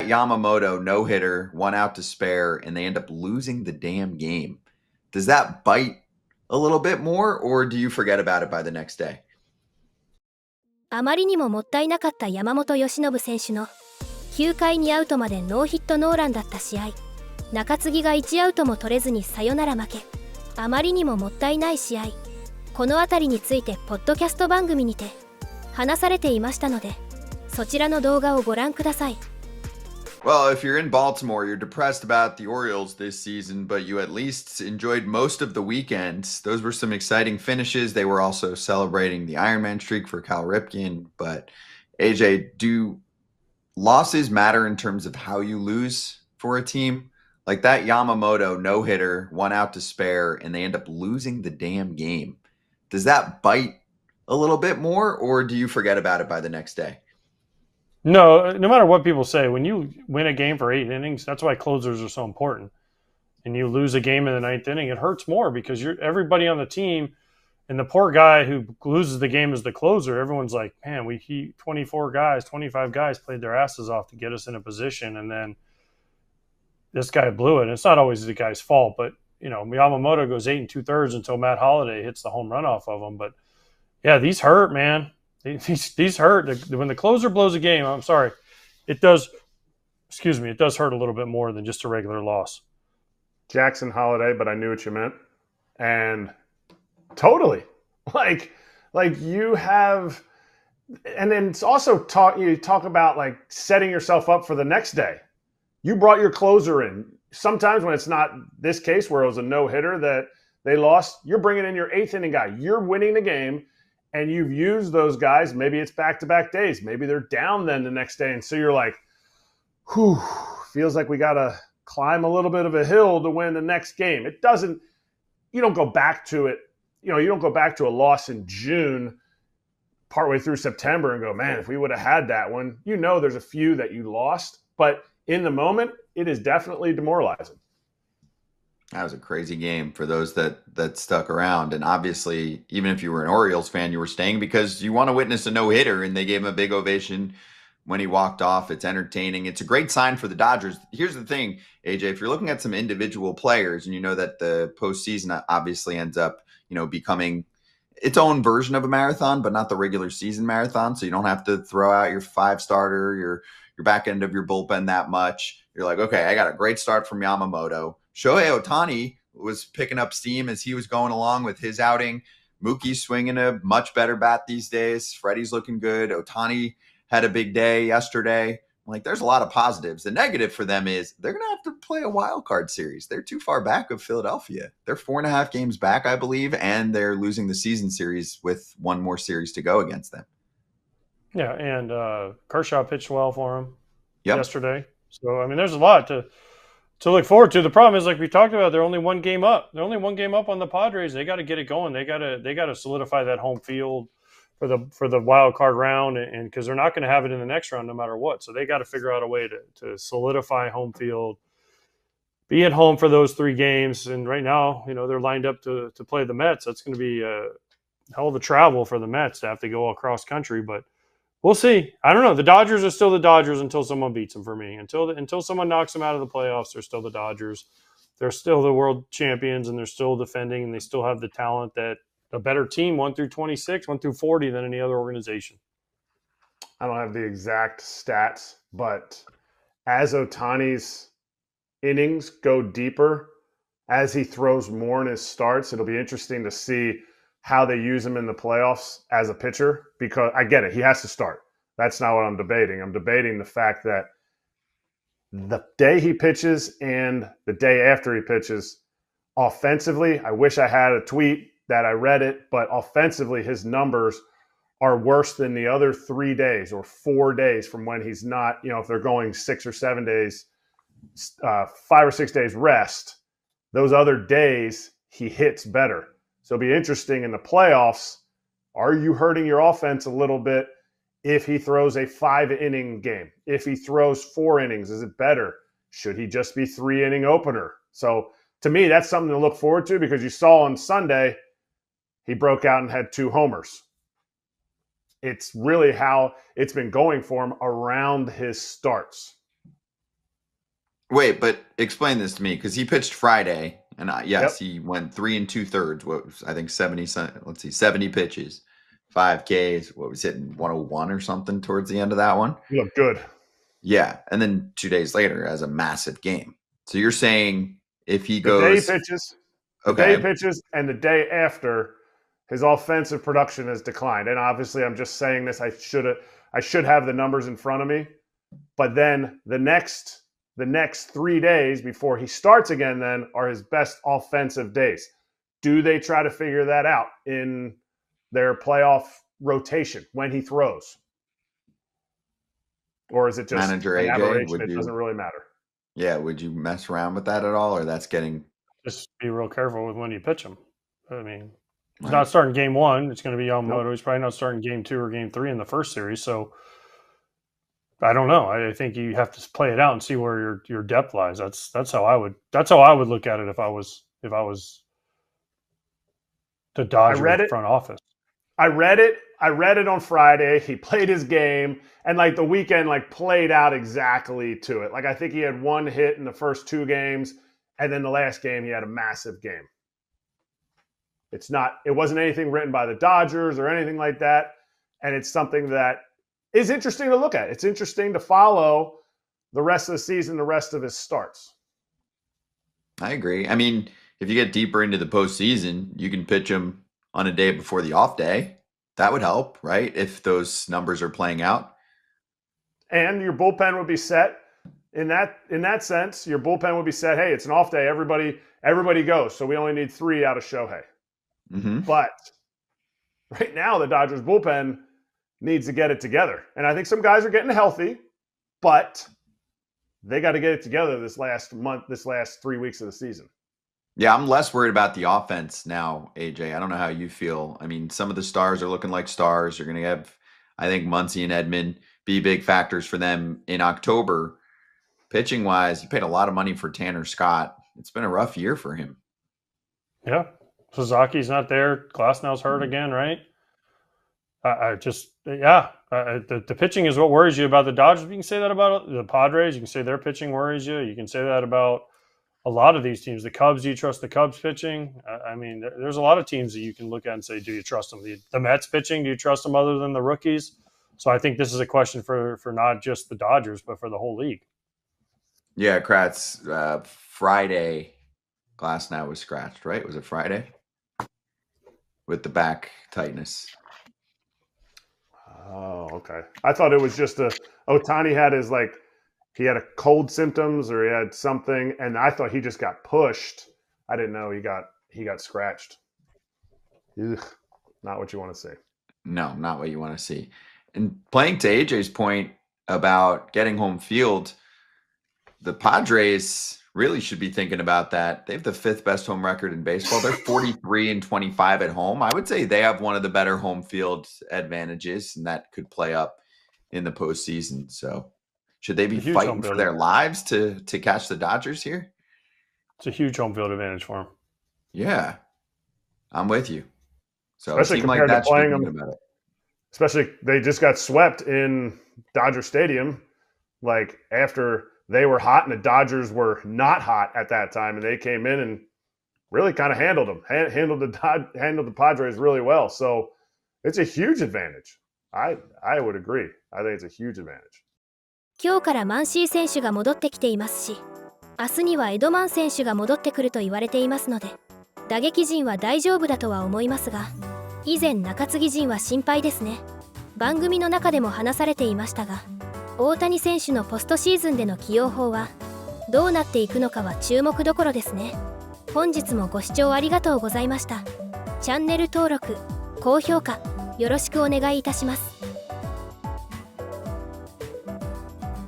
Yamamoto no-hitter, one out to spare, and they end up losing the damn game. Does that bite a little bit more, or do you forget about it by the next day? あまりにももったいなかった山本由伸選手の9回2アウトまでノーヒットノーランだった試合。中継ぎが1アウトも取れずにサヨナラ負け。あまりにももったいない試合。このあたりについてポッドキャスト番組にて話されていましたので、そちらの動画をご覧ください。Well, if you're in Baltimore, you're depressed about the Orioles this season, but you at least enjoyed most of the weekend. Those were some exciting finishes. They were also celebrating the Ironman streak for Cal Ripken. But AJ, do losses matter in terms of how you lose for a team? Like that Yamamoto no-hitter, one out to spare, and they end up losing the damn game. Does that bite a little bit more, or do you forget about it by the next day? No, no matter what people say, when you win a game for 8 innings, that's why closers are so important. And you lose a game in the 9th inning, it hurts more because everybody on the team, and the poor guy who loses the game as the closer, everyone's like, man, 24 guys, 25 guys played their asses off to get us in a position, and then this guy blew it. And it's not always the guy's fault, but Yamamoto goes 8 2/3 until Matt Holliday hits the home run off of him. But yeah, these hurt, man. These hurt. When the closer blows a game, I'm sorry, it does hurt a little bit more than just a regular loss. Jackson Holliday, but I knew what you meant. And totally. Like you have, and then it's also you talk about like setting yourself up for the next day. You brought your closer in. Sometimes when it's not this case where it was a no-hitter that they lost, you're bringing in your 8th inning guy. You're winning the game. And you've used those guys. Maybe it's back-to-back days. Maybe they're down then the next day. And so you're like, whew, feels like we got to climb a little bit of a hill to win the next game. You don't go back to it. You don't go back to a loss in June partway through September and go, man, if we would have had that one. There's a few that you lost. But in the moment, it is definitely demoralizing. That was a crazy game for those that stuck around. And obviously, even if you were an Orioles fan, you were staying because you want to witness a no-hitter, and they gave him a big ovation when he walked off. It's entertaining. It's a great sign for the Dodgers. Here's the thing, AJ, if you're looking at some individual players, and you know that the postseason obviously ends up, becoming its own version of a marathon, but not the regular season marathon. So you don't have to throw out your 5-starter, your back end of your bullpen that much. You're like, okay, I got a great start from Yamamoto. Shohei Ohtani was picking up steam as he was going along with his outing. Mookie's swinging a much better bat these days. Freddie's looking good. Ohtani had a big day yesterday. Like, there's a lot of positives. The negative for them is they're going to have to play a wild card series. They're too far back of Philadelphia. They're 4.5 games back, I believe, and they're losing the season series with one more series to go against them. Yeah, and Kershaw pitched well for him yesterday. So, there's a lot to look forward to. The problem is, like we talked about, they're only 1 game up. They're only 1 game up on the Padres. They got to get it going. They got to solidify that home field for the wild card round, and because they're not going to have it in the next round no matter what. So they got to figure out a way to solidify home field, be at home for those 3 games. And right now, they're lined up to play the Mets. That's going to be a hell of a travel for the Mets to have to go across country, but we'll see. I don't know. The Dodgers are still the Dodgers until someone beats them for me. Until someone knocks them out of the playoffs, they're still the Dodgers. They're still the world champions, and they're still defending, and they still have the talent that a better team, 1 through 26, 1 through 40, than any other organization. I don't have the exact stats, but as Ohtani's innings go deeper, as he throws more in his starts, it'll be interesting to see how they use him in the playoffs as a pitcher, because I get it. He has to start. That's not what I'm debating. I'm debating the fact that the day he pitches and the day after he pitches, offensively, I wish I had a tweet that I read it, but offensively, his numbers are worse than the other 3 days or 4 days from when he's not, if they're going 6 or 7 days, 5 or 6 days rest, those other days he hits better. So it'll be interesting in the playoffs. Are you hurting your offense a little bit if he throws a 5-inning game? If he throws 4 innings, is it better? Should he just be 3-inning opener? So to me, that's something to look forward to, because you saw on Sunday, he broke out and had 2 homers. It's really how it's been going for him around his starts. Wait, but explain this to me, because he pitched Friday, and yes, he went 3 2/3. What was, I think 70 pitches, 5 Ks. What was hitting 101 or something towards the end of that one? He looked good. Yeah, and then 2 days later has a massive game. So you're saying if he the goes, day he pitches, and the day after, his offensive production has declined. And obviously, I'm just saying this. I should have the numbers in front of me. But then the next 3 days before he starts again, then are his best offensive days. Do they try to figure that out in their playoff rotation when he throws? Or is it just Manager an AJ, aberration? It doesn't really matter. Yeah, would you mess around with that at all, or that's getting? Just be real careful with when you pitch him. I mean, he's not starting game 1. It's going to be Yamamoto. Nope. He's probably not starting game 2 or game 3 in the first series. So I don't know. I think you have to play it out and see where your depth lies. That's how I would look at it if I was the Dodgers front office. I read it on Friday. He played his game, and like the weekend like played out exactly to it. Like I think he had 1 hit in the first 2 games, and then the last game he had a massive game. It wasn't anything written by the Dodgers or anything like that, and it's something that is interesting to look at. It's interesting to follow the rest of the season, the rest of his starts. I agree. I mean, if you get deeper into the postseason, you can pitch him on a day before the off day. That would help, right? If those numbers are playing out. And your bullpen would be set in that sense. Your bullpen would be set. Hey, it's an off day. Everybody goes. So we only need 3 out of Shohei. Mm-hmm. But right now, the Dodgers bullpen needs to get it together. And I think some guys are getting healthy, but they got to get it together this last 3 weeks of the season. Yeah, I'm less worried about the offense now, AJ. I don't know how you feel. I mean, some of the stars are looking like stars. You're going to have, I think, Muncy and Edman be big factors for them in October. Pitching-wise, you paid a lot of money for Tanner Scott. It's been a rough year for him. Yeah. Suzuki's not there. Glasnow's hurt again, right? The pitching is what worries you about the Dodgers. You can say that about the Padres. You can say their pitching worries you. You can say that about a lot of these teams. The Cubs, do you trust the Cubs pitching? I mean, there's a lot of teams that you can look at and say, do you trust them? The Mets pitching, do you trust them other than the rookies? So I think this is a question for not just the Dodgers, but for the whole league. Yeah, Kratz, Friday, Glasnow was scratched, right? Was it Friday? With the back tightness. Oh, okay. I thought it was just Ohtani had he had a cold symptoms or he had something, and I thought he just got pushed. I didn't know he got scratched. Ugh, not what you want to see. No, not what you want to see. And playing to AJ's point about getting home field, the Padres really should be thinking about that. They have the 5th best home record in baseball. They're 43-25 at home. I would say they have one of the better home field advantages, and that could play up in the postseason. So should they be fighting for their lives to catch the Dodgers here? It's a huge home field advantage for them. Yeah, I'm with you. So especially compared to playing them, especially they just got swept in Dodger Stadium, like after they were hot and the Dodgers were not hot at that time, and they came in and really kind of handled them, handled the Padres really well. So it's a huge advantage. I would agree. I think it's a huge advantage. 今日からマンシー選手が戻ってきていますし、明日にはエドマン選手が戻ってくると言われていますので、打撃陣は大丈夫だとは思いますが、以前中継ぎ陣は心配ですね。番組の中でも話されていましたが、大谷選手のポストシーズンでの起用法はどうなっていくのかは注目どころですね。本日もご視聴ありがとうございました。チャンネル登録、高評価よろしくお願いいたします。